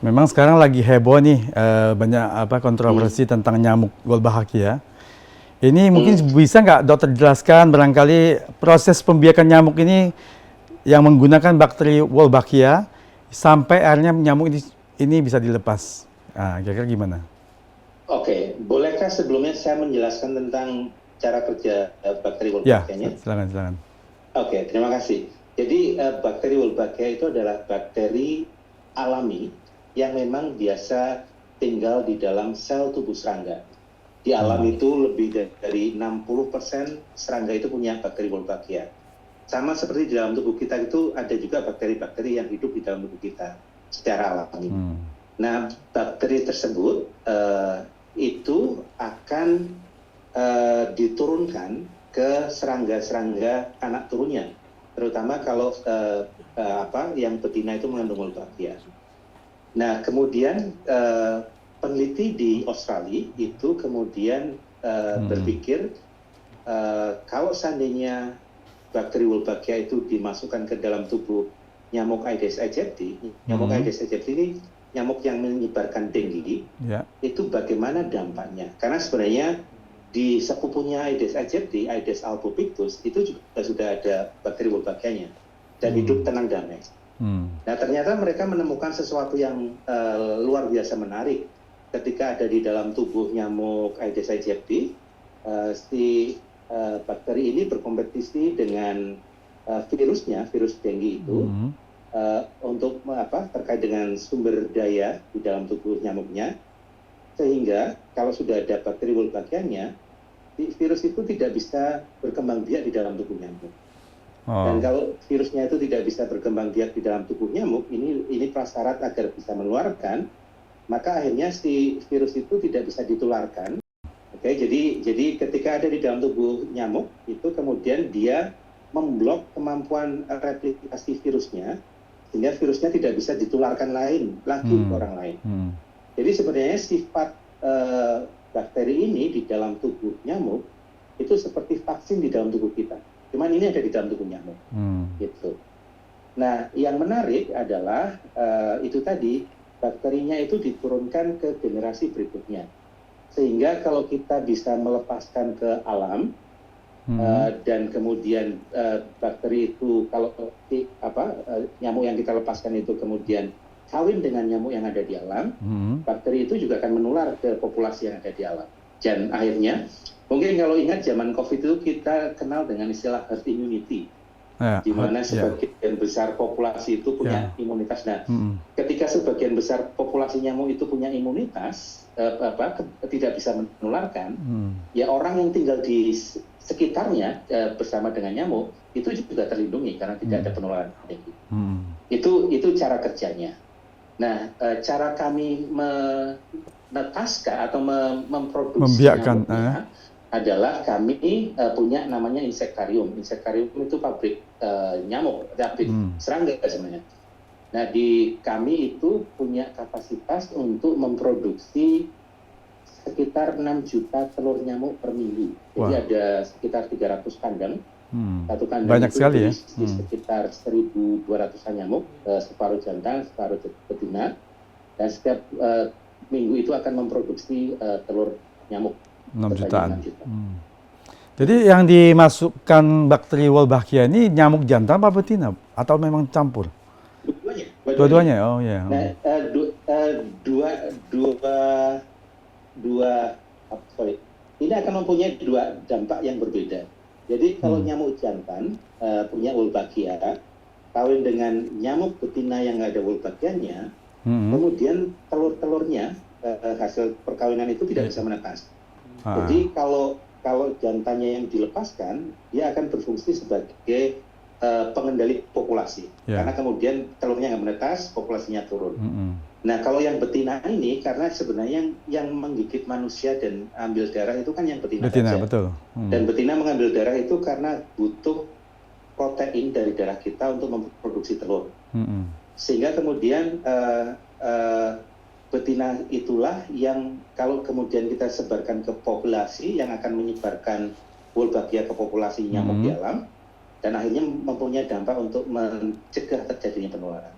Memang sekarang lagi heboh nih, banyak kontroversi tentang nyamuk Wolbachia. Ini mungkin Hmm, bisa nggak dokter jelaskan barangkali proses pembiakan nyamuk ini yang menggunakan bakteri Wolbachia sampai akhirnya nyamuk ini bisa dilepas. Nah, kira-kira gimana? Oke, bolehkah sebelumnya saya menjelaskan tentang cara kerja bakteri Ya, Wolbachia-nya? silakan silakan. Oke, terima kasih. Jadi bakteri Wolbachia itu adalah bakteri alami yang memang biasa tinggal di dalam sel tubuh serangga. Di alam Hmm. itu lebih dari 60% serangga itu punya bakteri Wolbachia. Sama seperti di dalam tubuh kita itu ada juga bakteri-bakteri yang hidup di dalam tubuh kita secara alami. Hmm. Nah, bakteri tersebut itu akan diturunkan ke serangga-serangga anak turunnya, terutama kalau yang betina itu mengandung Wolbachia. Nah, kemudian peneliti di Australia itu kemudian berpikir kalau seandainya bakteri Wolbachia itu dimasukkan ke dalam tubuh nyamuk Aedes aegypti, nyamuk Hmm. Aedes aegypti ini nyamuk yang menyebarkan dengue, Ya. itu bagaimana dampaknya? Karena sebenarnya di sepupunya Aedes aegypti, Aedes albopictus, itu juga sudah ada bakteri Wolbachia-nya dan Hmm. hidup tenang damai. Hmm. Nah, ternyata mereka menemukan sesuatu yang luar biasa menarik ketika ada di dalam tubuh nyamuk Aedes aegypti. Si bakteri ini berkompetisi dengan virusnya, virus dengue itu, Hmm. untuk terkait dengan sumber daya di dalam tubuh nyamuknya, sehingga kalau sudah ada bakteri Wolbachia-nya, virus itu tidak bisa berkembang biak di dalam tubuh nyamuk. Dan Oh. kalau virusnya itu tidak bisa berkembang biak di dalam tubuh nyamuk, ini prasyarat agar bisa menularkan, maka akhirnya si virus itu tidak bisa ditularkan. Oke, jadi ketika ada di dalam tubuh nyamuk, itu kemudian dia memblok kemampuan replikasi virusnya, sehingga virusnya tidak bisa ditularkan lagi ke Hmm. orang lain. Hmm. Jadi sebenarnya sifat bakteri ini di dalam tubuh nyamuk itu seperti vaksin di dalam tubuh kita. Cuman ini ada di dalam tubuh nyamuk. Hmm. Gitu. Nah, yang menarik adalah itu tadi, bakterinya itu diturunkan ke generasi berikutnya. Sehingga kalau kita bisa melepaskan ke alam, Hmm. dan kemudian bakteri itu kalau nyamuk yang kita lepaskan itu kemudian kawin dengan nyamuk yang ada di alam, Hmm. bakteri itu juga akan menular ke populasi yang ada di alam. Dan akhirnya, mungkin kalau ingat zaman COVID itu kita kenal dengan istilah herd immunity, Ya, di mana ya, sebagian besar populasi itu punya ya. imunitas. Nah, Hmm. ketika sebagian besar populasi nyamuk itu punya imunitas, tidak bisa menularkan, Hmm. ya orang yang tinggal di sekitarnya bersama dengan nyamuk itu juga terlindungi karena tidak ada Hmm. penularan. Hmm. Itu cara kerjanya. Nah, cara kami menetaskan atau memproduksi Membiakkan. nyamuknya adalah kami punya namanya insektarium. Insektarium itu pabrik nyamuk, pabrik Hmm. serangga sebenarnya. Nah, di kami itu punya kapasitas untuk memproduksi sekitar 6 juta telur nyamuk per minggu. Jadi Wah. ada sekitar 300 kandang. Hmm. Satu kandang Banyak itu sekali ya. berisi sekitar 1.200-an nyamuk, separuh jantan, separuh betina, dan setiap minggu itu akan memproduksi telur nyamuk 6 sebanyak jutaan. 6 juta. Hmm. Jadi yang dimasukkan bakteri Wolbachia ini nyamuk jantan apa betina? Atau memang campur? Dua-duanya, dua-duanya. Dua-duanya? Oh ya. Nah, Hmm. dua, dua, dua, sorry, ini akan mempunyai dua dampak yang berbeda. Jadi kalau Hmm. nyamuk jantan punya Wolbachia, kawin dengan nyamuk betina yang nggak ada Wolbachia-nya, Hmm. kemudian telur-telurnya hasil perkawinan itu tidak Ya. bisa menetas. Ah. Jadi kalau jantannya yang dilepaskan, dia akan berfungsi sebagai pengendali populasi. Ya. Karena kemudian telurnya nggak menetas, populasinya turun. Hmm. Nah, kalau yang betina ini, karena sebenarnya yang menggigit manusia dan ambil darah itu kan yang betina Betina, saja. betul. Hmm. Dan betina mengambil darah itu karena butuh protein dari darah kita untuk memproduksi telur. Hmm. Sehingga kemudian betina itulah yang kalau kemudian kita sebarkan ke populasi yang akan menyebarkan Wolbachia ke populasi nyamuk di alam, dan akhirnya mempunyai dampak untuk mencegah terjadinya penularan.